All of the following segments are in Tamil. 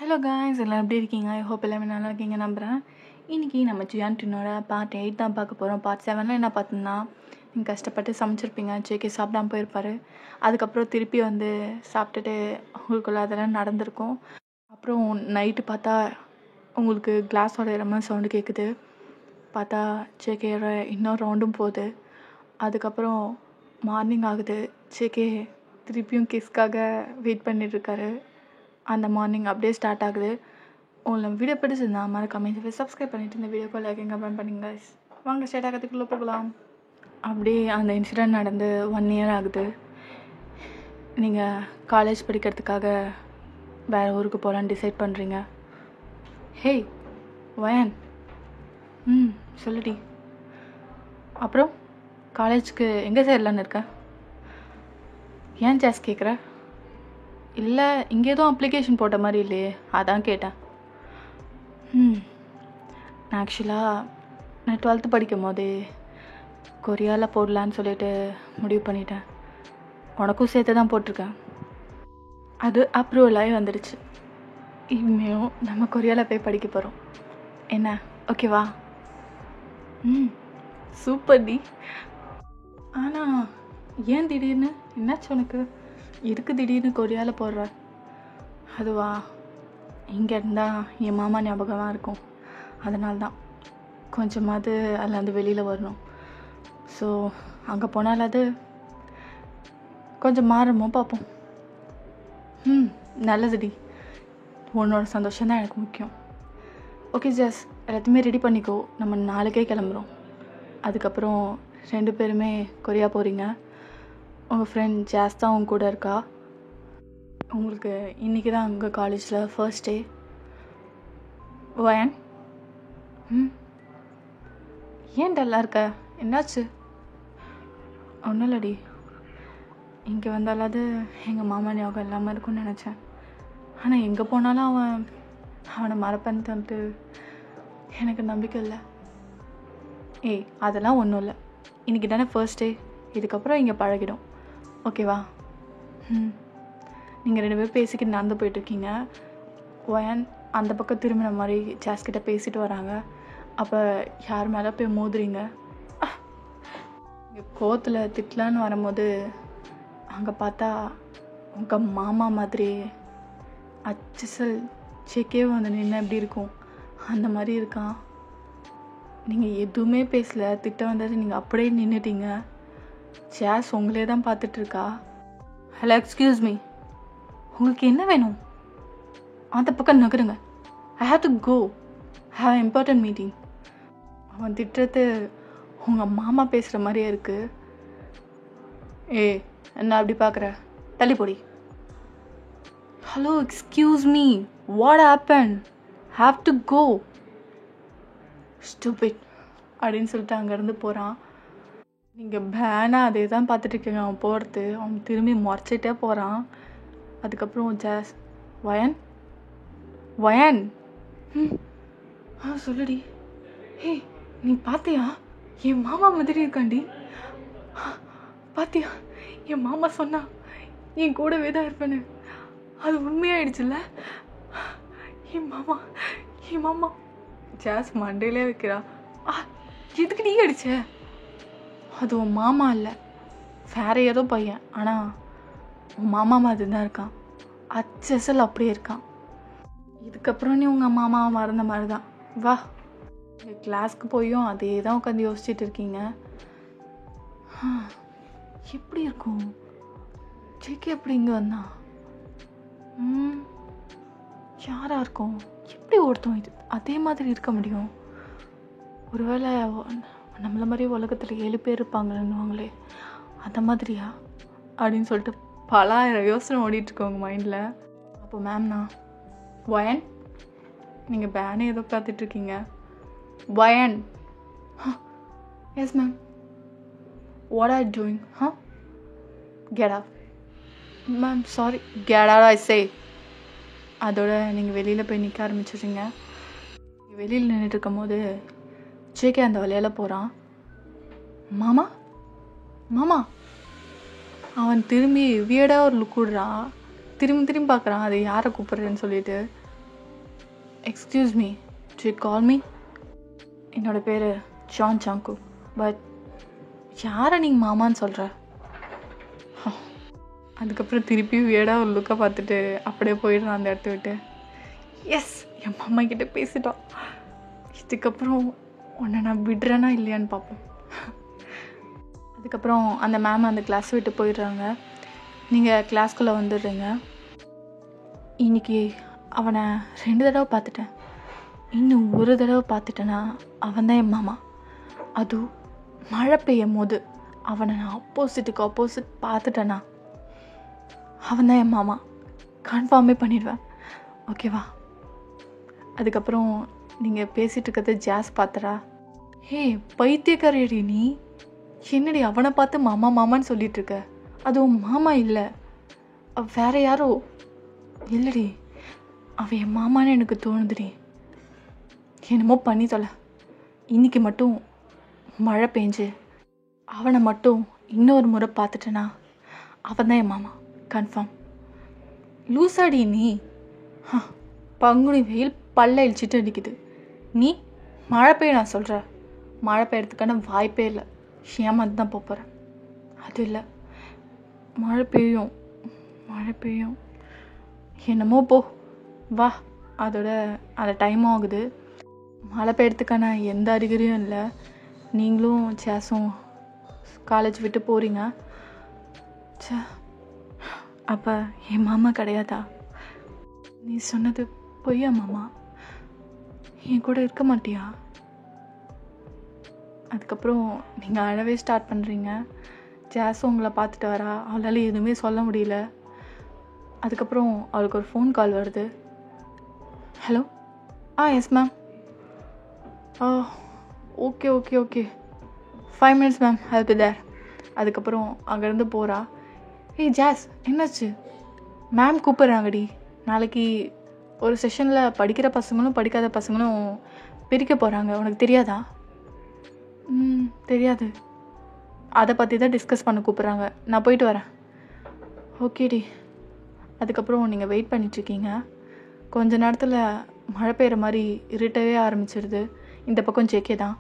ஹலோ காய்ஸ், எல்லாம் எப்படி இருக்கீங்க? ஐ ஹோப் எல்லாமே நல்லா இருக்கீங்க நம்புகிறேன். இன்றைக்கி நம்ம ஜியான் டின்னோட பார்ட் 8 தான் பார்க்க போகிறோம். பார்ட் 7 என்ன பார்த்தோம்னா, நீங்கள் கஷ்டப்பட்டு சமைச்சிருப்பீங்க, ஜேகே சாப்பிடாம போயிருப்பார். அதுக்கப்புறம் திருப்பி வந்து சாப்பிட்டுட்டு உங்களுக்குள்ள அதெல்லாம் நடந்திருக்கும். அப்புறம் நைட்டு பார்த்தா உங்களுக்கு கிளாஸ் உடையிற மாதிரி சவுண்டு கேட்குது. பார்த்தா ஜேகேயோட இன்னொரு ரவுண்டும் போகுது. அதுக்கப்புறம் மார்னிங் ஆகுது. ஜேகே திருப்பியும் கிஸ்க்காக வெயிட் பண்ணிட்டுருக்காரு. அந்த மார்னிங் அப்படியே ஸ்டார்ட் ஆகுது. உங்களுக்கு வீடியோ பிடிச்சிருந்தா மறக்காம சப்ஸ்கிரைப் பண்ணிவிட்டு இந்த வீடியோக்கு லைக் கமெண்ட் பண்ணுங்க. வாங்க ஸ்டார்ட் ஆகிறதுக்குள்ளே போகலாம். அப்படியே அந்த இன்சிடெண்ட் நடந்து 1 இயர் ஆகுது. நீங்கள் காலேஜ் படிக்கிறதுக்காக வேறு ஊருக்கு போகலான்னு டிசைட் பண்ணுறீங்க. ஹேய் வயன், சொல்லுடி. அப்புறம் காலேஜுக்கு எங்கே சேரலான்னு இருக்க? ஏன் ஜாஸ் கேட்குற? இல்லை, இங்கே எதுவும் அப்ளிகேஷன் போட்ட மாதிரி இல்லையே, அதான் கேட்டேன். நான் ஆக்சுவலாக 12th படிக்கும் போதே கொரியாவில் போடலான்னு சொல்லிட்டு முடிவு பண்ணிட்டேன். உனக்கும் சேர்த்து தான் போட்டிருக்கேன். அது அப்ரூவல் ஆகி வந்துடுச்சு. இனிமேலும் நம்ம கொரியாவில் போய் படிக்க போகிறோம். என்ன ஓகேவா? சூப்பர் டி. ஆனால் ஏன் திடீர்னு என்னாச்சு உனக்கு? இருக்கு திடீர்னு கொரியாவில் போடுற? அதுவா, இங்கே இருந்தால் என் மாமா ஞாபகமாக இருக்கும். அதனால தான் கொஞ்சமாவது அதுலேருந்து வெளியில் வரணும். ஸோ அங்கே போனால் அது கொஞ்சம் மாறுமோ பார்ப்போம். நல்லதுடி, உன்னோட சந்தோஷம் தான் எனக்கு முக்கியம். ஓகே ஜாஸ், எல்லாத்தையுமே ரெடி பண்ணிக்கோ. நம்ம நாளைக்கே கிளம்புறோம். அதுக்கப்புறம் 2 பேருமே கொரியா போகிறீங்க. உங்கள் ஃப்ரெண்ட் ஜாஸ் தான் உங்க கூட இருக்கா. உங்களுக்கு இன்றைக்கி தான் உங்கள் காலேஜில் ஃபர்ஸ்ட் டே. வயன், ஏன் டல்லாக இருக்க? என்னாச்சு? ஒன்றும் இல்லடி, இங்கே வந்தாலாவது எங்கள் மாமா ஞாபகம் இல்லாமல் இருக்கும்னு நினச்சேன். ஆனால் எங்கே போனாலும் அவனை மறப்பேன்னு தந்துட்டு எனக்கு நம்பிக்கை இல்லை. ஏய், அதெல்லாம் ஒன்றும் இல்லை. இன்றைக்கி தானே ஃபர்ஸ்ட் டே, இதுக்கப்புறம் இங்கே பழகிடும். ஓகேவா? நீங்கள் 2 பேரும் பேசிக்கிட்டு நடந்து போயிட்டுருக்கீங்க. ஒயன் அந்த பக்கம் திரும்பின மாதிரி ஜாஸ்கிட்ட பேசிட்டு வராங்க. அப்போ யார் மேலே போய் மோதுறீங்க. கோத்தில் திட்டலான்னு வரும்போது அங்கே பார்த்தா உங்கள் மாமா மாதிரி அச்சல் செக்கே வந்து நின்று எப்படி இருக்கும் அந்த மாதிரி இருக்கான். நீங்கள் எதுவுமே பேசலை, திட்ட வந்தது நீங்கள் அப்படியே நின்றுட்டீங்க. ஜாஸ் உங்களே தான் பார்த்துட்ருக்கா. ஹலோ, எக்ஸ்கியூஸ் மீ, உங்களுக்கு என்ன வேணும்? அந்த பக்கம் நகருங்க. I have to go, have a important meeting. அவன் திட்டுறது உங்கள் மாமா பேசுகிற மாதிரியே இருக்குது. என்ன அப்படி பார்க்குற? தள்ளி போடி. Hello, excuse me, what happen? Have to go. Stupid அப்படின்னு சொல்லிட்டு அங்கேருந்து போகிறான். நீங்கள் பேனாக அதே தான் பார்த்துட்ருக்கீங்க. அவன் போகிறது, அவன் திரும்பி முறைச்சிட்டே போகிறான். அதுக்கப்புறம் ஜாஸ், வயன் வயன் சொல்லுடி. ஹே, நீ பார்த்தியா? என் மாமா மாதிரி இருக்காண்டி. பார்த்தியா? என் மாமா சொன்னா என் கூடவே தான் இருப்பேன்னு. அது உண்மையாயிடுச்சுல்ல? என் மாமா ஜாஸ் மண்டையிலே வைக்கிறா. எதுக்கு நீ அடிச்ச? அது உன் மாமா இல்லை, வேற ஏதோ பையன். ஆனால் உன் மாமா மாதிரி தான் இருக்கான். அச்சல் அப்படியே இருக்கான். இதுக்கப்புறம் நீ உங்கள் மாமாவை மறந்த மாதிரி தான். வா, இந்த கிளாஸ்க்கு போயும் அதே தான் உட்காந்து யோசிச்சுட்டு இருக்கீங்க. எப்படி இருக்கும்? ஜேகே எப்படி இங்கே வந்தான்? யாராக இருக்கும்? எப்படி ஒருத்தன் இது அதே மாதிரி இருக்க முடியும்? ஒருவேளை நம்மள மாதிரியே உலகத்தில் 7 பேர் இருப்பாங்கன்னுவாங்களே, அந்த மாதிரியா அப்படின்னு சொல்லிட்டு பல யோசனை ஓடிட்டுருக்கு உங்கள் மைண்டில். அப்போ மேம்னா, வயன், நீங்கள் பேனே ஏதோ பார்த்துட்ருக்கீங்க. வயன், yes ma'am. What are doing? Get out. Ma'am sorry. Get out I say. அதோட நீங்கள் வெளியில் போய் நிற்க ஆரம்பிச்சிடுறீங்க. வெளியில் நின்றுட்டு இருக்கும் போது ஜேகே அந்த வழியால் போகிறான். மாமா மாமா. அவன் திரும்பி வியர்டாக ஒரு லுக் விடுறான். திரும்பி பார்க்குறான், அது யாரை கூப்பிட்றேன்னு சொல்லிட்டு. Excuse me, to call me? என்னோடய பேர் ஜான் சாங்கு. பட் யாரை நீங்கள் மாமான்னு சொல்கிற? அதுக்கப்புறம் திருப்பி வியடாக ஒரு லுக்கை பார்த்துட்டு அப்படியே போயிடுறான் அந்த இடத்த விட்டு. எஸ், என் மாமா கிட்டே பேசிட்டான். இதுக்கப்புறம் உன்னை நான் விடுறேன்னா இல்லையான்னு பார்ப்போம். அதுக்கப்புறம் அந்த மேம் அந்த கிளாஸ் விட்டு போயிடுறாங்க. நீங்கள் கிளாஸ்குள்ளே வந்துடுறீங்க. இன்றைக்கி அவனை 2 தடவை பார்த்துட்டேன். இன்னும் ஒரு தடவை பார்த்துட்டேன்னா அவன் தான் என் மாமா. அதுவும் மழை பெய்யும் போது அவனை நான் ஆப்போசிட் பார்த்துட்டேன்னா அவன் தான் என் மாமா. கன்ஃபார்மே பண்ணிடுவேன். ஓகேவா? அதுக்கப்புறம் நீங்கள் பேசிகிட்டு இருக்கிறது ஜாஸ் பார்த்தரா? ஹே பைத்தியக்காரடி நீ, என்னடி அவனை பார்த்து மாமா மாமான்னு சொல்லிகிட்ருக்க? அதுவும் மாமா இல்லை, வேற யாரோ. இல்லைடி, அவன் என் மாமான்னு எனக்கு தோணுதுடி. என்னமோ பண்ணி தொலை. இன்றைக்கி மட்டும் மழை பெஞ்சு அவனை மட்டும் இன்னொரு முறை பார்த்துட்டேன்னா அவன் தான் என் மாமா. கன்ஃபார்ம். லூசாடி நீ. பங்குனி வெயில் பல்ல இழிச்சிட்டு அடிக்குது. நீ மழை பெய்ய நான் சொல்கிறேன். மழை பெய்யறதுக்கான வாய்ப்பே இல்லை. ஏமாந்து தான் போகிறேன். அது இல்லை, மழை பெய்யும். என்னமோ போ வா. அதோட அந்த டைமும் ஆகுது. மழை பெய்யறதுக்கான எந்த அறிகுறியும் இல்லை. நீங்களும் சேஸும் காலேஜ் விட்டு போகிறீங்க. சே, அப்போ என் மாமா கிடையாதா? நீ சொன்னது பொய்யா மாமா? என் கூட இருக்க மாட்டியா? அதுக்கப்புறம் நீங்கள் அழவே ஸ்டார்ட் பண்ணுறீங்க. ஜாஸும் உங்களை பார்த்துட்டு வரா. அவளால் எதுவுமே சொல்ல முடியல. அதுக்கப்புறம் அவளுக்கு ஒரு ஃபோன் கால் வருது. Hello, yes ma'am. Okay 5 minutes ma'am, I'll be there. அதுக்கப்புறம் அங்கேருந்து போகிறா. ஏய் ஜாஸ், என்னாச்சு? மேம் கூப்பிட்றாங்கடி. நாளைக்கு ஒரு செஷனில் படிக்கிற பசங்களும் படிக்காத பசங்களும் பிரிக்க போகிறாங்க. உனக்கு தெரியாதா? தெரியாது. அதை பற்றி தான் டிஸ்கஸ் பண்ண கூப்பிட்றாங்க. நான் போயிட்டு வரேன். ஓகேடி. அதுக்கப்புறம் நீங்கள் வெயிட் பண்ணிட்டுருக்கீங்க. கொஞ்ச நேரத்தில் மழை பெய்கிற மாதிரி இருட்டவே ஆரம்பிச்சிடுது. இந்த பக்கம் ஜேகே தான்.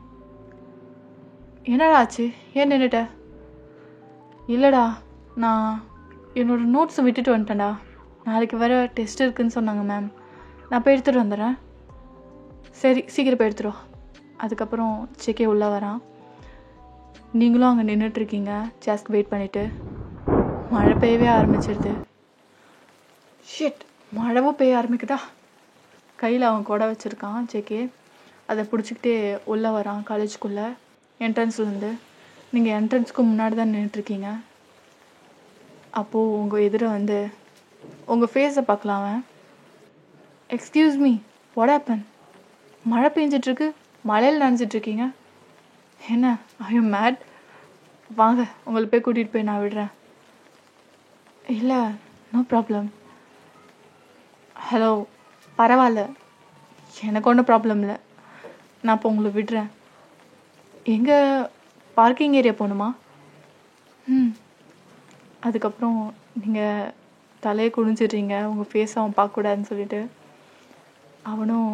என்னடா ஆச்சு? ஏன் நின்றுட்ட? இல்லைடா, நான் என்னோடய நோட்ஸை விட்டுட்டு வந்துட்டேன்டா. நாளைக்கு வர டெஸ்ட் இருக்குதுன்னு சொன்னாங்க மேம். நான் போய் எடுத்துகிட்டு வந்துடுறேன். சரி, சீக்கிரம் போய் எடுத்துடும். அதுக்கப்புறம் ஜேகே உள்ளே வரான். நீங்களும் அங்கே நின்றுட்டுருக்கீங்க ஜாஸ்க்கு வெயிட் பண்ணிவிட்டு. மழை பெய்யவே ஆரம்பிச்சிடுது. ஷிட், மழைவும் பெய்ய ஆரம்பிக்குதா? கையில் அவன் கொடை வச்சுருக்கான் ஜேகே. அதை பிடிச்சிக்கிட்டே உள்ளே வரான் காலேஜுக்குள்ளே என்ட்ரன்ஸ்லேருந்து. நீங்கள் என்ட்ரன்ஸுக்கு முன்னாடி தான் நின்றுட்டுருக்கீங்க. அப்போது உங்கள் எதிர வந்து உங்கள் ஃபேஸை பார்க்கலாம் அவன். Excuse me, what happen? மழை பெஞ்சிட்ருக்கு, மழையில் நனைஞ்சிட்ருக்கீங்க. என்ன, ஐ யூ மேட்? வாங்க, உங்களை போய் கூட்டிகிட்டு போய் நான் விடுறேன். இல்லை, நோ ப்ராப்ளம். ஹலோ, பரவாயில்ல, எனக்கு ஒன்றும் ப்ராப்ளம் இல்லை. நான் இப்போ உங்களை விடுறேன். எங்கே பார்க்கிங் ஏரியா போகணுமா? அதுக்கப்புறம் நீங்கள் தலையை குனிஞ்சிடுறீங்க. உங்கள் ஃபேஸ் அவன் பார்க்கக்கூடாதுன்னு சொல்லிட்டு. அவனும்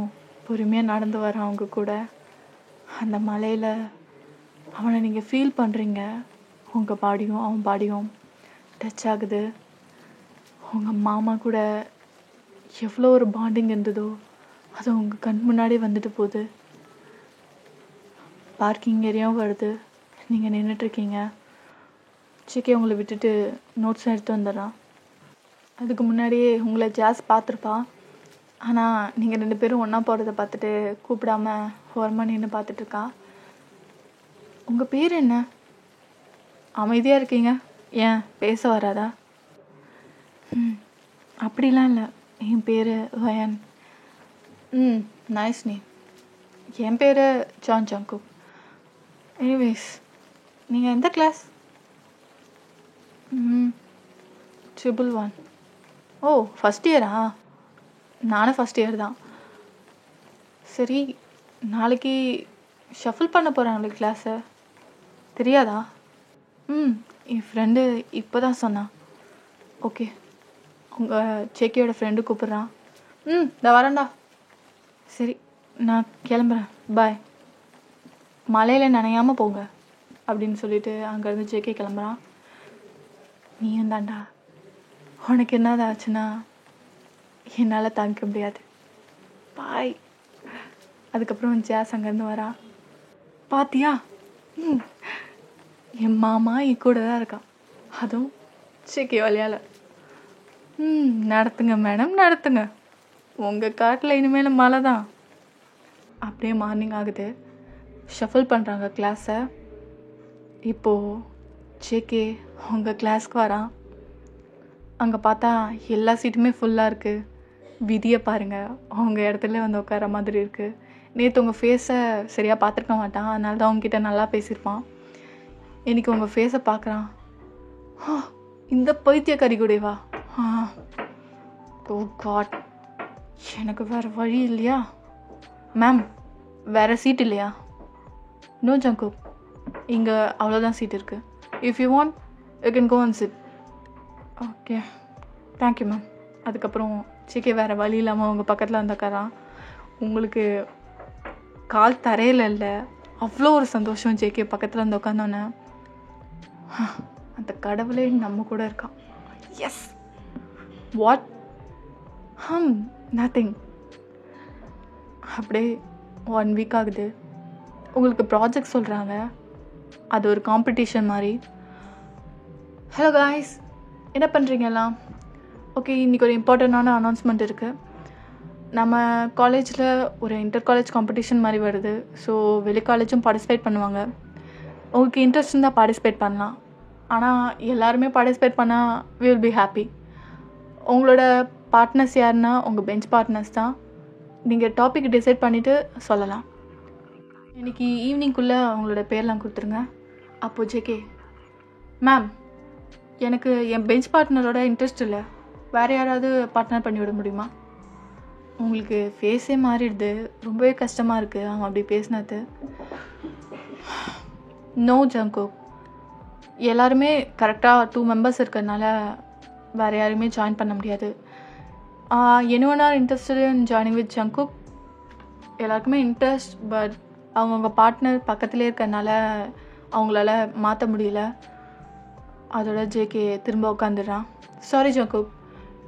பொறுமையாக நடந்து வரான் அவங்க கூட. அந்த மலையில் அவனை நீங்கள் ஃபீல் பண்ணுறீங்க. உங்கள் பாடியும் அவன் பாடியும் டச் ஆகுது. உங்கள் மாமா கூட எவ்வளோ ஒரு பாண்டிங் இருந்ததோ அது உங்கள் கண் முன்னாடி வந்துட்டு போகுது. பார்க்கிங் ஏரியாவும் வருது. நீங்கள் நின்றுட்டுருக்கீங்க. ஜேகே உங்களை விட்டுட்டு நோட்ஸும் எடுத்து வந்துடுறான். அதுக்கு முன்னாடியே உங்களை ஜாஸ் பார்த்துருப்பான். ஆனால் நீங்கள் 2 பேரும் ஒன்றா போகிறத பார்த்துட்டு கூப்பிடாம ஓரமாக நின்று பார்த்துட்ருக்கா. உங்கள் பேர் என்ன? அமைதியாக இருக்கீங்க, ஏன் பேச வராதா? அப்படிலாம் இல்லை, என் பேர் வயன். Nice name. என் பேர் ஜான் சாங்கு. எனிவேஸ், நீங்கள் எந்த கிளாஸ்? 111. ஓ, ஃபஸ்ட் இயரா? நானும் ஃபஸ்ட் இயர் தான். சரி, நாளைக்கு ஷஃபில் பண்ண போகிறாங்களே கிளாஸை, தெரியாதா? என் ஃப்ரெண்டு இப்போ தான் சொன்னான். ஓகே, உங்கள் ஜேகேயோட ஃப்ரெண்டு கூப்பிட்றான். இந்த வரேன்டா. சரி, நான் கிளம்புறேன், பாய். மழையில் நனையாமல் போங்க அப்படின்னு சொல்லிட்டு அங்கேருந்து ஜேகே கிளம்புறான். நீயும் தாண்டா, உனக்கு என்னது ஆச்சுன்னா என்னால் தாங்கிக்க முடியாது, பாய். அதுக்கப்புறம் ஜாஸ் அங்கேருந்து வரா. பாத்தியா, என் மாமா என் கூட தான் இருக்கான், அதுவும் ஜேகே வழியால். நடத்துங்க மேடம், நடத்துங்க, உங்கள் காட்டில் இனிமேல் மழை தான். அப்படியே மார்னிங் ஆகுது, ஷஃபில் பண்ணுறாங்க கிளாஸை. இப்போது ஜேகே உங்கள் கிளாஸ்க்கு வரான். அங்கே பார்த்தா எல்லா சீட்டுமே ஃபுல்லாக இருக்குது. விதியை பாருங்கள், அவங்க இடத்துல வந்து உட்கார மாதிரி இருக்குது. நேற்று உங்கள் ஃபேஸை சரியாக பார்த்துருக்க மாட்டான், அதனால தான் அவங்ககிட்ட நல்லா பேசியிருப்பான். இன்றைக்கி உங்கள் ஃபேஸை பார்க்குறான். இந்த பைத்தியக்காரி கூடவா? ஓ காட், எனக்கு வேறு வழி இல்லையா? மேம், வேறு சீட் இல்லையா? நோ ஜங்குக், இங்கே அவ்வளோதான் சீட் இருக்குது. If you want you can go and sit. Okay, thank you ma'am. அதுக்கப்புறம் ஜேகே வேறு வழி இல்லாமல் அவங்க பக்கத்தில் வந்தக்காரான். உங்களுக்கு கால் தரையில் இல்லை, அவ்வளோ ஒரு சந்தோஷம் ஜேகே பக்கத்தில் வந்து உட்காந்தோன்னே. அந்த கடவுளே நம்ம கூட இருக்கான். Yes, what? நத்திங். அப்படியே 1 வீக் ஆகுது. உங்களுக்கு ப்ராஜெக்ட் சொல்கிறாங்க, அது ஒரு காம்படிஷன் மாதிரி. ஹலோ காய்ஸ், என்ன பண்ணுறீங்கலாம்? ஓகே, இன்றைக்கி ஒரு இம்பார்ட்டண்ட்டான அனௌன்ஸ்மெண்ட் இருக்குது. நம்ம காலேஜில் ஒரு இன்டர் காலேஜ் காம்படிஷன் மாதிரி வருது. ஸோ வெளி காலேஜும் பார்ட்டிசிபேட் பண்ணுவாங்க. உங்களுக்கு இன்ட்ரெஸ்ட் இருந்தால் பார்ட்டிசிபேட் பண்ணலாம். ஆனால் எல்லாருமே பார்ட்டிசிபேட் பண்ணால் வி வில் பி ஹாப்பி. உங்களோட பார்ட்னர்ஸ் யாருன்னா உங்கள் பெஞ்ச் பார்ட்னர்ஸ் தான். நீங்கள் டாபிக் டிசைட் பண்ணிவிட்டு சொல்லலாம். இன்றைக்கி ஈவினிங்குள்ளே அவங்களோட பேர்லாம் கொடுத்துருங்க. அப்போது ஜேகே, மேம், எனக்கு என் பெஞ்ச் பார்ட்னரோட இன்ட்ரெஸ்ட் இல்லை, வேறு யாராவது பார்ட்னர் பண்ணி விட முடியுமா? உங்களுக்கு ஃபேஸே மாறிடுது, ரொம்பவே கஷ்டமாக இருக்குது அவன் அப்படி பேசினது. நோ ஜங்குக், எல்லாருமே கரெக்டாக 2 மெம்பர்ஸ் இருக்கிறதுனால வேறு யாருமே ஜாயின் பண்ண முடியாது. anyone are interested in joining with Jungkook? எல்லாருக்குமே இன்ட்ரெஸ்ட், பட் அவங்கவுங்க பார்ட்னர் பக்கத்துலேயே இருக்கிறதுனால அவங்களால மாற்ற முடியல. அதோட ஜேகே திரும்ப உட்காந்துடுறான். சாரி ஜங்குக்,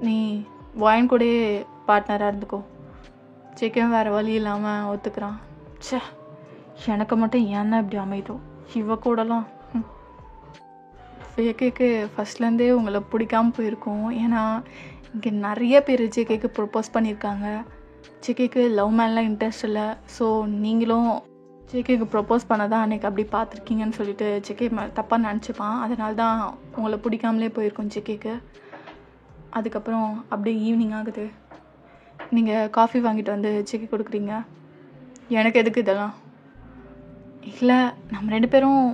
நீ வாயின் கூட பார்ட்னராக இருந்துக்கோ. ஜேகேவும் வேறு வழி இல்லாமல் ஒத்துக்கிறான். சே, எனக்கு மட்டும் ஏன்னா இப்படி அமைதோ இவ கூடலாம். ஜேகேக்கு ஃபஸ்ட்லேருந்தே உங்களை பிடிக்காமல் போயிருக்கோம். ஏன்னா இங்கே நிறைய பேர் ஜேகேக்கு ப்ரொப்போஸ் பண்ணியிருக்காங்க. ஜேகேக்கு லவ் மேன்லாம் இன்ட்ரெஸ்ட் இல்லை. ஸோ நீங்களும் ஜேகேக்கு ப்ரொப்போஸ் பண்ண தான் அன்றைக்கி அப்படி பார்த்துருக்கீங்கன்னு சொல்லிட்டு ஜேகே தப்பாக நினச்சிப்பான். அதனால தான் உங்களை பிடிக்காமலே போயிருக்கோம் ஜேகேக்கு. அதுக்கப்புறம் அப்படியே ஈவினிங் ஆகுது. நீங்கள் காஃபி வாங்கிட்டு வந்து ஜேகே கொடுக்குறீங்க. எனக்கு எதுக்கு இதெல்லாம்? இல்லை, நம்ம 2 பேரும்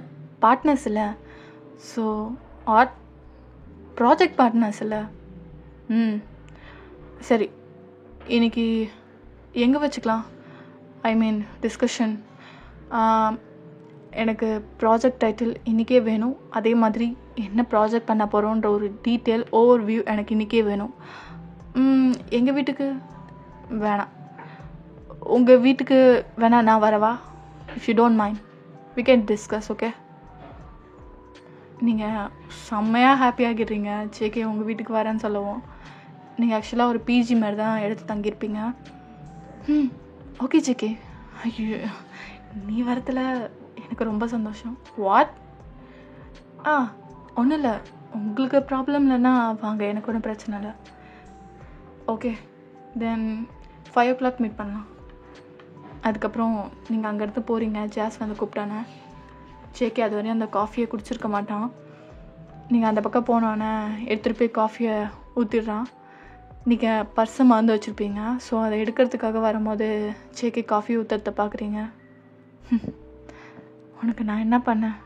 பார்ட்னர்ஸ் இல்லை. ஸோ ப்ராஜெக்ட் பார்ட்னர்ஸ் இல்லை. சரி, இன்றைக்கி எங்கே வச்சுக்கலாம்? ஐ மீன் டிஸ்கஷன். எனக்கு ப்ராஜெக்ட் டைட்டில் இன்றைக்கே வேணும். அதே மாதிரி என்ன ப்ராஜெக்ட் பண்ண போகிறோன்ற ஒரு டீட்டெயில் ஓவர்வியூ எனக்கு இன்றைக்கே வேணும். எங்கள் வீட்டுக்கு வேணாம், உங்கள் வீட்டுக்கு வேணாம், நான் வரவா? If you don't mind we can discuss. Okay, நீங்கள் செம்மையாக ஹாப்பியாகிடுறீங்க ஜேகே உங்கள் வீட்டுக்கு வரேன்னு சொல்லவும். நீங்கள் ஆக்சுவலாக ஒரு பிஜி மாதிரி தான் எடுத்து தங்கியிருப்பீங்க. ஓகே ஜேகே, ஐயோ நீ வரத்தில் எனக்கு ரொம்ப சந்தோஷம். வாட்? ஒன்றும் இல்லை, உங்களுக்கு ப்ராப்ளம் இல்லைன்னா வாங்க, எனக்கு ஒன்றும் பிரச்சனை இல்லை. ஓகே, தென் 5 o'clock மீட் பண்ணலாம். அதுக்கப்புறம் நீங்கள் அங்கேருந்து போகிறீங்க. ஜாஸ் வந்து கூப்பிட்டானே. ஜேகே அது வரையும் அந்த காஃபியை குடிச்சிருக்க மாட்டான். நீங்கள் அந்த பக்கம் போனோன்னே எடுத்துகிட்டு போய் காஃபியை ஊற்றிடுறான். நீங்கள் பர்ஸை மறந்து வச்சுருப்பீங்க. ஸோ அதை எடுக்கிறதுக்காக வரும்போது ஜேகே காஃபி ஊற்றுறத பார்க்குறீங்க. உனக்கு நான் என்ன பண்ணேன்?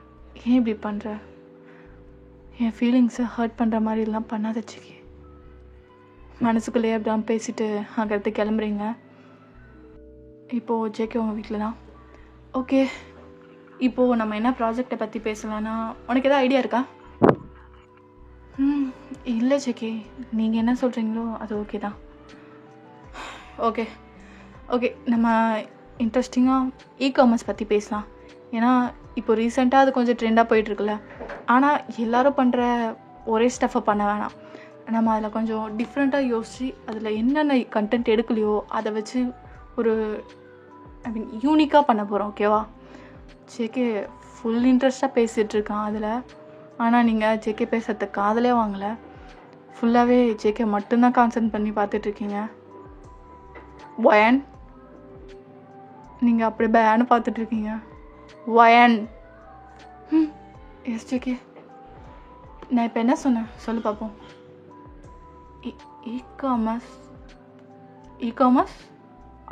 ஏன் இப்படி பண்ணுற? என் ஃபீலிங்ஸை ஹர்ட் பண்ணுற மாதிரிலாம் பண்ணாத ஜேகே. மனசுக்குள்ளேயே அப்படிலாம் பேசிட்டு அங்கேருந்து கிளம்புறீங்க. இப்போது ஜேகே உங்கள் வீட்டில் தான். ஓகே, இப்போது நம்ம என்ன ப்ராஜெக்டை பற்றி பேசலான்னா, உனக்கு எதாவது ஐடியா இருக்கா? இல்லை ஜேகே, நீங்கள் என்ன சொல்கிறீங்களோ அது ஓகே தான். ஓகே, ஓகே, நம்ம இன்ட்ரெஸ்டிங்காக காமர்ஸ் பற்றி பேசலாம். ஏன்னா இப்போ ரீசெண்டாக அது கொஞ்சம் ட்ரெண்டாக போயிட்டுருக்குல்ல. ஆனால் எல்லோரும் பண்ணுற ஒரே ஸ்டஃப்பை பண்ண வேணாம். நம்ம அதில் கொஞ்சம் டிஃப்ரெண்ட்டாக யோசித்து அதில் என்னென்ன கண்டென்ட் எடுக்கலையோ அதை வச்சு ஒரு யூனிக்காக பண்ண போகிறோம். ஓகேவா? ஜேகே ஃபுல் இன்ட்ரெஸ்ட்டாக பேசிகிட்ருக்கான் அதில். ஆனால் நீங்கள் ஜேகே பேசுகிறதுக்கு காதலே வாங்கலை. ஃபுல்லாகவே ஜேகே மட்டும்தான் கான்சன்ட்ரேட் பண்ணி பார்த்துட்ருக்கீங்க. வயன், நீங்கள் அப்படி பேன்னு பார்த்துட்ருக்கீங்க. வயன். எஸ் ஜேகே, நான் இப்போ என்ன சொன்னேன் சொல்லு பார்ப்போம். இ-காமர்ஸ்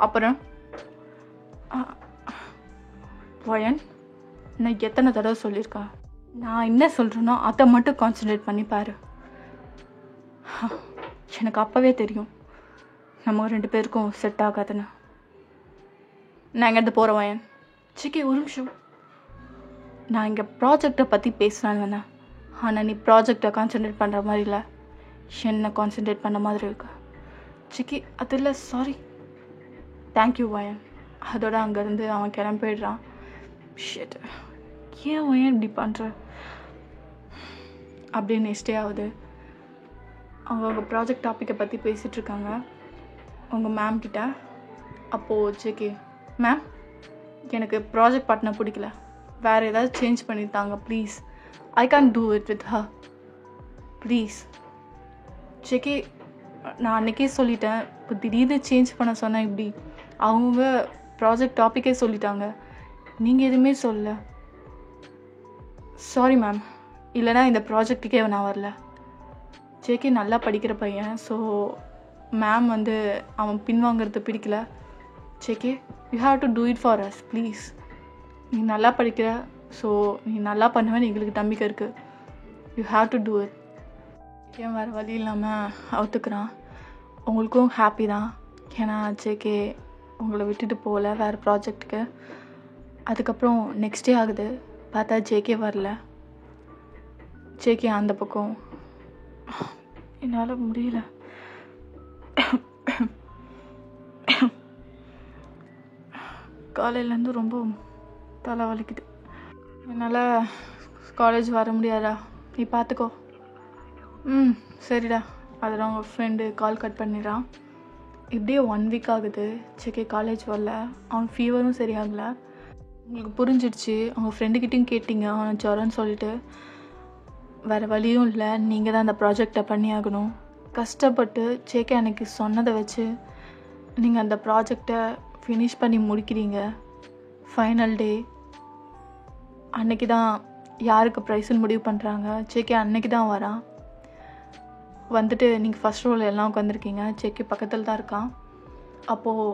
அப்புறம் வயன், நான் எத்தனை தடவை சொல்லியிருக்கேன்? நான் என்ன சொல்கிறேனோ அதை மட்டும் கான்சன்ட்ரேட் பண்ணி பாரு. எனக்கு அப்போவே தெரியும் நம்ம 2 பேருக்கும் செட் ஆகாதுன்னு. நான் எங்கேருந்து போகிறேன் வயன்? சிக்கி ஒரு நிமிஷம், நான் இங்கே ப்ராஜெக்டை பற்றி பேசுகிறான்னு வேணேன். ஆனால் நீ ப்ராஜெக்டை கான்சன்ட்ரேட் பண்ணுற மாதிரி இல்லை, என்ன கான்சன்ட்ரேட் பண்ண மாதிரி இருக்கு. சிக்கி அது இல்லை, சாரி. தேங்க்யூ வயன். அதோட அங்கேருந்து அவன் கிளம்பிடுறான். ஷிட், ஏன் வயன் இப்படி பண்ணுற அப்படின்னு நெக்ஸ்டே ஆகுது. அவங்க ப்ராஜெக்ட் டாப்பிக்கை பற்றி பேசிகிட்ருக்காங்க உங்கள் மேம் கிட்ட. அப்போது ஜேகே, மேம் எனக்கு ப்ராஜெக்ட் பார்ட்னர் பிடிக்கல, வேறு ஏதாவது சேஞ்ச் பண்ணித்தாங்க please. I can do it with her please. JK, நான் அன்றைக்கே சொல்லிட்டேன், இப்போ திடீர்னு சேஞ்ச் பண்ண சொன்னேன். இப்படி அவங்க ப்ராஜெக்ட் டாப்பிக்கே சொல்லிட்டாங்க, நீங்கள் எதுவுமே சொல்லல. சாரி மேம், இல்லைனா இந்த ப்ராஜெக்ட்டுக்கே நான் வரல. ஜேகே நல்லா படிக்கிற பையன், ஸோ மேம் அவன் பின்வாங்கிறது பிடிக்கல. JK, you have to do it for us please. நீ நல்லா படிக்கிற, ஸோ நீ நல்லா பண்ணுவேன்னு எங்களுக்கு நம்பிக்கை இருக்குது. You have to do it. ஏன் வேறு வழி இல்லாமல் ஒத்துக்கிறான். உங்களுக்கும் ஹாப்பி தான், ஏன்னா ஜேகே உங்களை விட்டுட்டு போகல வேறு ப்ராஜெக்ட்டுக்கு. அதுக்கப்புறம் நெக்ஸ்ட் டே ஆகுது, பார்த்தா ஜேகே வரல. ஜேகே அந்த பக்கம், என்னால் முடியல, காலையிலேருந்து ரொம்ப தலை வலிக்குது, என்னால் காலேஜ் வர முடியாதா, நீ பார்த்துக்கோ. சரிடா. அதில் அவங்க ஃப்ரெண்டு கால் கட் பண்ணிடுறான். இப்படியே 1 வீக் ஆகுது, ஜேகே காலேஜ் வரல. அவன் ஃபீவரும் சரியாகலை. உங்களுக்கு புரிஞ்சிடுச்சு, அவங்க ஃப்ரெண்டுக்கிட்டையும் கேட்டிங்க அவன் ஜுரம்னு சொல்லிட்டு. வேறு வழியும் இல்லை, நீங்கள் தான் அந்த ப்ராஜெக்டை பண்ணி ஆகணும். கஷ்டப்பட்டு ஜேகே அன்னைக்கு சொன்னதை வச்சு நீங்கள் அந்த ப்ராஜெக்டை ஃபினிஷ் பண்ணி முடிக்கிறீங்க. ஃபைனல் டே அன்னைக்கு தான் யாருக்கு ப்ரைஸ்ன்னு முடிவு பண்ணுறாங்க. ஜேகே அன்னைக்கு தான் வரான். வந்துட்டு நீங்கள் ஃபஸ்ட் ரோல் எல்லாம் உட்காந்துருக்கீங்க, ஜேகே பக்கத்தில் தான் இருக்கான். அப்போது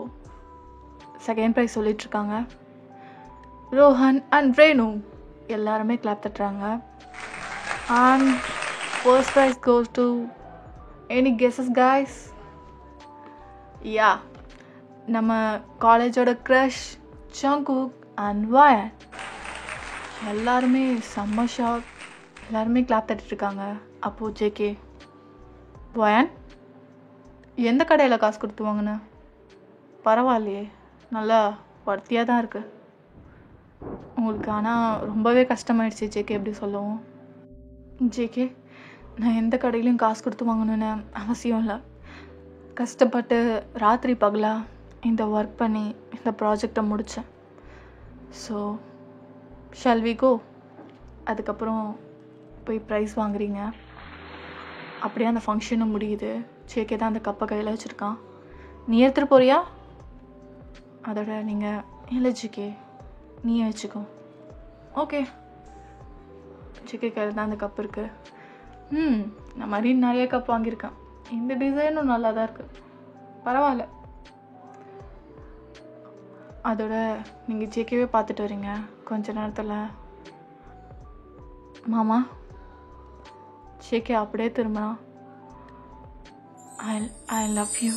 செகண்ட் ப்ரைஸ் சொல்லிகிட்ருக்காங்க. ரோஹன் அண்ட் ரேணு எல்லாருமே கிளாப் தட்டுறாங்க. And first prize goes to any guesses guys? Yeah, நம்ம காலேஜோட க்ரஷ் ஜங்குக் அண்ட் வயன். எல்லாருமே செம்ம ஷாக், எல்லாருமே கிளாப் தட்டிட்டுருக்காங்க. அப்போது ஜேகே, வயன் எந்த கடையில் காசு கொடுத்து வாங்கின? பரவாயில்லையே, நல்லா வர்த்தியாக தான் இருக்குது உங்களுக்கு. ஆனால் ரொம்பவே கஷ்டமாயிடுச்சு ஜேகே எப்படி சொல்லவும். ஜேகே, நான் எந்த கடையிலையும் காசு கொடுத்து வாங்கணுன்னு அவசியம் இல்லை. கஷ்டப்பட்டு ராத்திரி பகலாக இந்த ஒர்க் பண்ணி இந்த ப்ராஜெக்டை முடித்தேன். So shall we go? அதுக்கப்புறம் போய் ப்ரைஸ் வாங்குறீங்க. அப்படியே அந்த ஃபங்க்ஷனும் முடியுது. ஜேகே தான் அந்த கப்பை கையில் வச்சுருக்கான். நீ எடுத்துகிட்டு போறியா? அதோட நீங்கள் இல்லை ஜேகே, நீயே வச்சுக்கோ. ஓகே. ஜேகே கையில் தான் அந்த கப் இருக்குது. நான் மாதிரி நிறைய கப் வாங்கியிருக்கேன். இந்த டிசைனும் நல்லா தான் இருக்குது, பரவாயில்ல. அதோட நீங்கள் ஜேகேவே பார்த்துட்டு வரீங்க கொஞ்ச நேரத்தில். மாமா, ஜேகே அப்படியே திரும்பினா, I love you,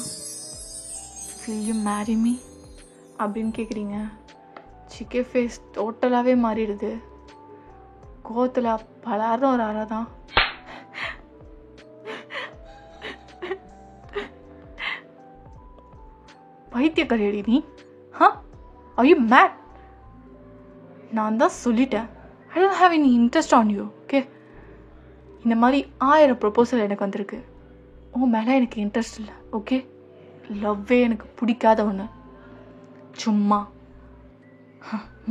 will you marry me அப்படின்னு கேட்குறீங்க. ஜேகே ஃபேஸ் டோட்டலாகவே மாறிடுது. கோவத்தில் பலாரும் ஒரு அறை தான். பைத்தியக்காரியடி நீ. are you mad? நான் தான் சொல்லிட்டேன், I don't have any interest on you. Okay, இந்த மாதிரி 1000 ப்ரொபோசல் எனக்கு வந்திருக்கு. உன் மேலே எனக்கு இன்ட்ரெஸ்ட் இல்லை. ஓகே, லவ்வே எனக்கு பிடிக்காத ஒன்று. சும்மா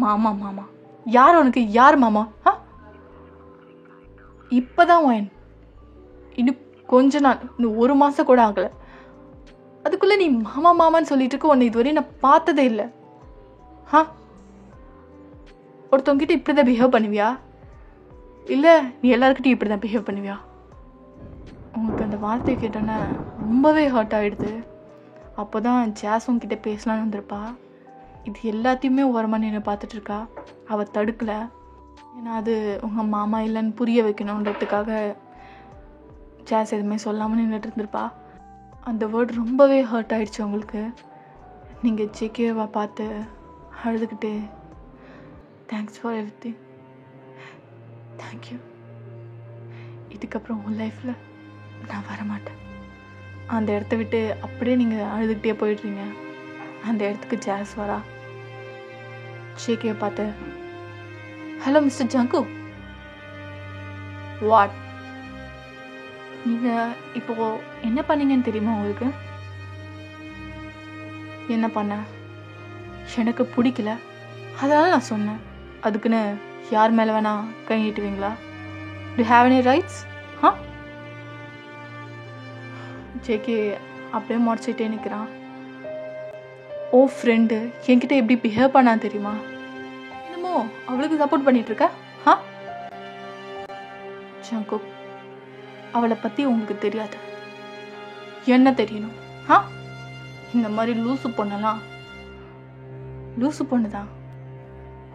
மாமா மாமா யார் உனக்கு? யார் மாமா? இப்போதான் வயன், இன்னும் கொஞ்ச நாள், இன்னும் 1 மாதம் கூட ஆகலை, அதுக்குள்ளே நீ மாமா மாமான்னு சொல்லிட்டு இருக்க. உன்னை இதுவரையும் நான் பார்த்ததே இல்லை. ஒருத்தவங்கிட்ட இப்படி தான் பிஹேவ் பண்ணுவியா? இல்லை நீ எல்லாருக்கிட்டையும் இப்படி தான் பிஹேவ் பண்ணுவியா? உங்களுக்கு அந்த வார்த்தையை கேட்டோன்னே ரொம்பவே ஹர்ட் ஆகிடுது. அப்போ தான் ஜாஸ் உங்ககிட்ட பேசலான்னு வந்திருப்பா. இது எல்லாத்தையுமே ஓரமாக நின்று பார்த்துட்ருக்கா. அவள் தடுக்கலை. ஏன்னா அது உங்கள் மாமா இல்லைன்னு புரிய வைக்கணுன்றதுக்காக ஜாஸ் எதுவுமே சொல்லாமல் நின்றுட்டு இருந்திருப்பா. அந்த வேர்டு ரொம்பவே ஹர்ட் ஆகிடுச்சு உங்களுக்கு. நீங்கள் ஜேகேவா பார்த்து அழுதுகிட்டு தேங்க்ஸ் ஃபார் எவ்ரிதிங், தேங்க்யூ, இதுக்கப்புறம் உங்கள் லைஃப்பில் நான் வரமாட்டேன், அந்த இடத்த விட்டு அப்படியே நீங்கள் அழுதுகிட்டே போயிடுறீங்க. அந்த இடத்துக்கு ஜாஸ் வரா. ஜேகேவை பார்த்து, ஹலோ மிஸ்டர் ஜங்கு, வாட்? நீங்கள் இப்போது என்ன பண்ணீங்கன்னு தெரியுமா உங்களுக்கு? என்ன பண்ண? எனக்கு பிடிக்கல, அதனால நான் சொன்னேன். அதுக்குன்னு யார் மேலே வேணா கை நீட்டுவீங்களா? To have any rights? JK அப்படியே முடிச்சுட்டே நிற்கிறான். ஓ ஃப்ரெண்டு என்கிட்ட எப்படி பிஹேவ் பண்ணா தெரியுமா? என்னமோ அவளுக்கு சப்போர்ட் பண்ணிட்டு இருக்க. ஜங்கு, அவளை பற்றி உங்களுக்கு தெரியாது, என்ன தெரியணும்? இந்த மாதிரி லூசு பொண்ணெல்லாம் லூசு பொண்ணு தான்.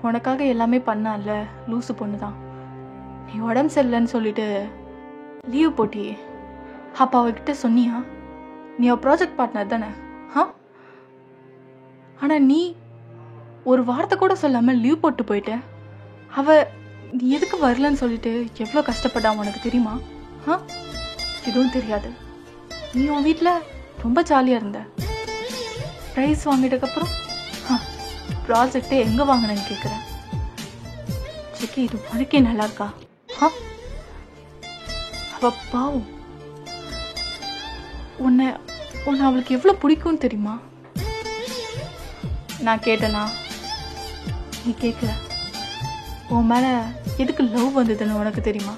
உனக்காக எல்லாமே பண்ணால, லூசு பொண்ணு தான். நீ உடம்பு சரியில்லைன்னு சொல்லிட்டு லீவ் போட்டியே, அப்போ அவகிட்ட சொன்னியா? நீ அவள் ப்ராஜெக்ட் பார்ட்னர் தானே? ஆனால் நீ ஒரு வார்த்தை கூட சொல்லாமல் லீவ் போட்டு போயிட்ட. அவள் நீ எதுக்கு வரலன்னு சொல்லிட்டு எவ்வளோ கஷ்டப்பட்டா உனக்கு தெரியுமா? எதுவும் தெரியாது. நீ உன் வீட்டில் ரொம்ப ஜாலியாக இருந்த. ப்ரைஸ் வாங்கிட்டதுக்கப்புறம் ப்ராஜெக்டே எங்கே வாங்கினேன்னு கேட்குறேன். ஜேகே, இது உனக்கே நல்லா இருக்கா? அவ பாவம், உன்னை அவளுக்கு எவ்வளோ பிடிக்கும்னு தெரியுமா? நான் கேட்டேனா? நீ கேட்கல. உன் மேலே எதுக்கு லவ் வந்ததுன்னு உனக்கு தெரியுமா?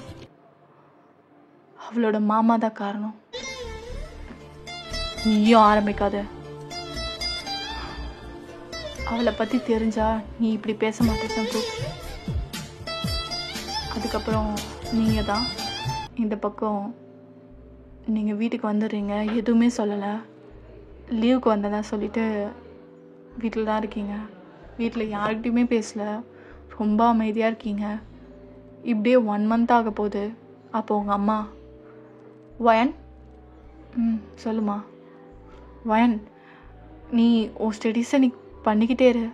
அவளோட மாமா தான் காரணம். நீயும் ஆரம்பிக்காத. அவளை பற்றி தெரிஞ்சா நீ இப்படி பேச மாட்டேங்க. அதுக்கப்புறம் நீங்கள் தான் இந்த பக்கம் நீங்கள் வீட்டுக்கு வந்துடுறீங்க, எதுவுமே சொல்லலை. லீவுக்கு வந்ததா சொல்லிவிட்டு வீட்டில் தான் இருக்கீங்க. வீட்டில் யார்கிட்டையுமே பேசலை, ரொம்ப அமைதியாக இருக்கீங்க. இப்படியே 1 month ஆக போகுது. அப்போ உங்கள் அம்மா, வயன், சொல்லுமா வயன், நீ உன் ஸ்டடீஸை நீ பண்ணிக்கிட்டே இரு.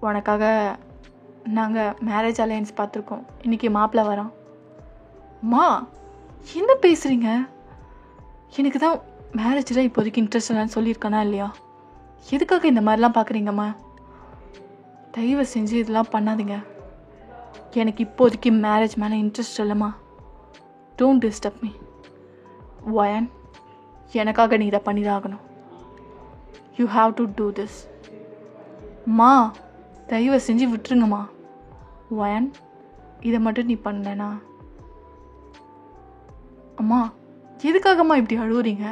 உனக்காக நாங்கள் மேரேஜ் அலையன்ஸ் பார்த்துருக்கோம். இன்றைக்கி மாப்பிள்ளை வரோம். அம்மா என்ன பேசுகிறீங்க? எனக்கு தான் மேரேஜில் இப்போதைக்கு இன்ட்ரெஸ்ட் இல்லைன்னு சொல்லியிருக்கானா இல்லையா? எதுக்காக இந்த மாதிரிலாம் பார்க்குறீங்கம்மா? தயவு செஞ்சு இதெல்லாம் பண்ணாதீங்க. எனக்கு இப்போதைக்கு மேரேஜ் மேலே இன்ட்ரெஸ்ட் இல்லைம்மா. Don't disturb me. வயன், எனக்காக நீ இதை பண்ணிதான் ஆகணும். You have to do this. மா தயவு செஞ்சு விட்டுருங்கம்மா. வயன், இதை மட்டும் நீ பண்ணலனா? அம்மா எதுக்காகம்மா இப்படி அழுவுறீங்க?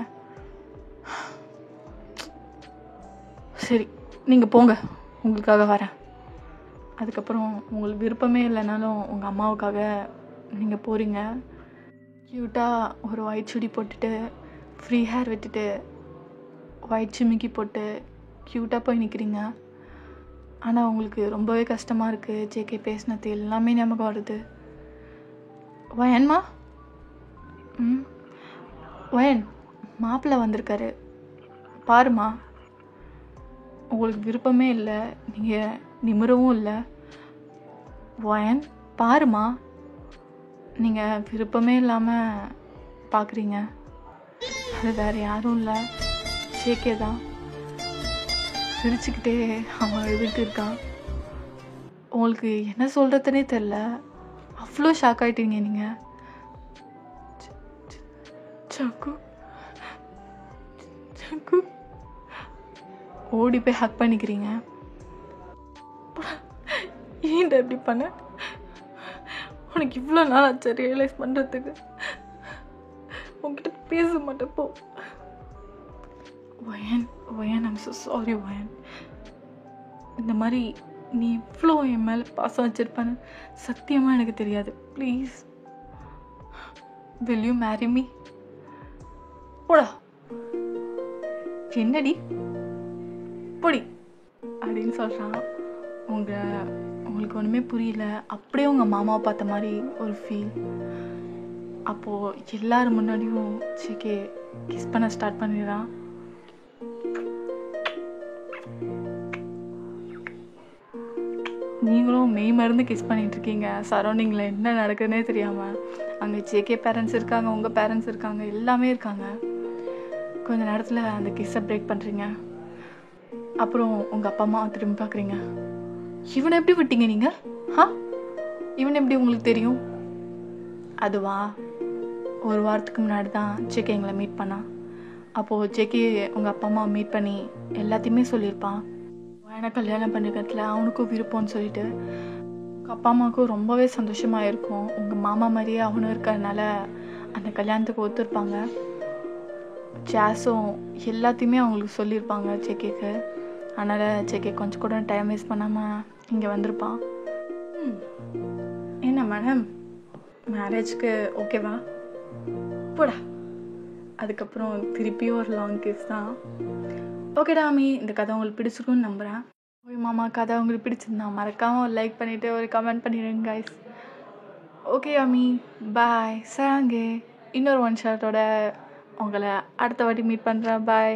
சரி நீங்கள் போங்க, உங்களுக்காக வரேன். அதுக்கப்புறம் உங்களுக்கு விருப்பமே இல்லைனாலும் உங்கள் அம்மாவுக்காக நீங்கள் போகிறீங்க. க்யூட்டாக ஒரு ஒயிட் சுடி போட்டுட்டு, ஃப்ரீ ஹேர் விட்டுட்டு, ஒயிட் சிமிக்கி போட்டு க்யூட்டாக போய் நிற்கிறீங்க. ஆனால் உங்களுக்கு ரொம்பவே கஷ்டமாக இருக்குது. ஜேகே பேசினது எல்லாமே ஞாபகம் வருது. வயன்மா, வயன், மாப்பிள்ளை வந்திருக்காரு பாருமா. உங்களுக்கு விருப்பமே இல்லை, நீங்கள் நிமிரவும் இல்லை. வயன் பாருமா, நீங்கள் விருப்பமே இல்லாமல் பார்க்குறீங்க. அது வேறு யாரும் இல்லை, ஜேகே தான். சிரிச்சுக்கிட்டே அவன் எழுதிட்டு இருக்கான். உங்களுக்கு என்ன சொல்கிறதுனே தெரில. அவ்வளோ ஷாக் ஆகிட்டீங்க நீங்கள். சக்கு சக்கு ஓடி போய் ஹக் பண்ணிக்கிறீங்க. ஏன்டா இப்படி பண்ண? உனக்கு இவ்வளோ நாள் ஆச்சு ரியலைஸ் பண்ணுறதுக்கு. உங்ககிட்ட பேச மாட்டேன் போ. வயன் ஐம் ஸோ சாரி வயன். இந்த மாதிரி நீ இவ்வளோ என் மேலே பாசம் வச்சுருப்பான்னு சத்தியமாக எனக்கு தெரியாது. Please will you marry me? போடா. என்னடி பொடி அப்படின்னு சொல்கிறான். உங்களுக்கு ஒன்றுமே புரியல. அப்படியே உங்கள் மாமாவை பார்த்த மாதிரி ஒரு ஃபீல். அப்போது எல்லாரும் முன்னாடியும் ஜேகே கிஸ் பண்ண ஸ்டார்ட் பண்ணிடுறான். நீங்களும் மெய் மருந்து கிஸ் பண்ணிகிட்ருக்கீங்க. சரௌண்டிங்கில் என்ன நடக்குதுன்னே தெரியாமல். அங்கே ஜேகே பேரண்ட்ஸ் இருக்காங்க, உங்கள் பேரண்ட்ஸ் இருக்காங்க, எல்லாமே இருக்காங்க. கொஞ்சம் நேரத்தில் அந்த கிஸ்ஸை பிரேக் பண்ணுறீங்க. அப்புறம் உங்கள் அப்பா அம்மா திரும்பி பார்க்குறீங்க. இவனை எப்படி விட்டீங்க நீங்கள்? இவனை எப்படி உங்களுக்கு தெரியும்? அதுவா, ஒரு வாரத்துக்கு முன்னாடி தான் ஜேகே எங்களை மீட் பண்ணான். அப்போது ஜேகே உங்கள் அப்பா அம்மா மீட் பண்ணி எல்லாத்தையுமே சொல்லியிருப்பான். எனக்கு கல்யாணம் பண்ணிக்கிறதுல அவனுக்கும் விருப்பம்னு சொல்லிட்டு உங்கள் அப்பா அம்மாவுக்கும் ரொம்பவே சந்தோஷமாக இருக்கும். உங்கள் மாமா மாதிரியே அவனும் இருக்கிறதுனால அந்த கல்யாணத்துக்கு ஒத்துருப்பாங்க. ஜாஸும் எல்லாத்தையுமே அவங்களுக்கு சொல்லியிருப்பாங்க ஜேகேக்கு. அதனால் ஜேகே கொஞ்சம் கூட டைம் வேஸ்ட் பண்ணாமல் இங்கே வந்திருப்பான். என்ன மேடம், மேரேஜ்க்கு ஓகேவா? போடா. அதுக்கப்புறம் திருப்பியும் ஒரு லாங் கிஸ் தான். ஓகேடா அம்மி, இந்த கதை உங்களுக்கு பிடிச்சிருக்குன்னு நம்புகிறேன். ஓய் மாமா, கதை உங்களுக்கு பிடிச்சிருந்தா மறக்காமல் ஒரு லைக் பண்ணிவிட்டு ஒரு கமெண்ட் பண்ணிடுங்க கைஸ். ஓகே அம்மி, பாய். சாங்கே இன்னொரு ஒன் ஷாட்டோட உங்களை அடுத்த வாட்டி மீட் பண்ணுறேன். பாய்.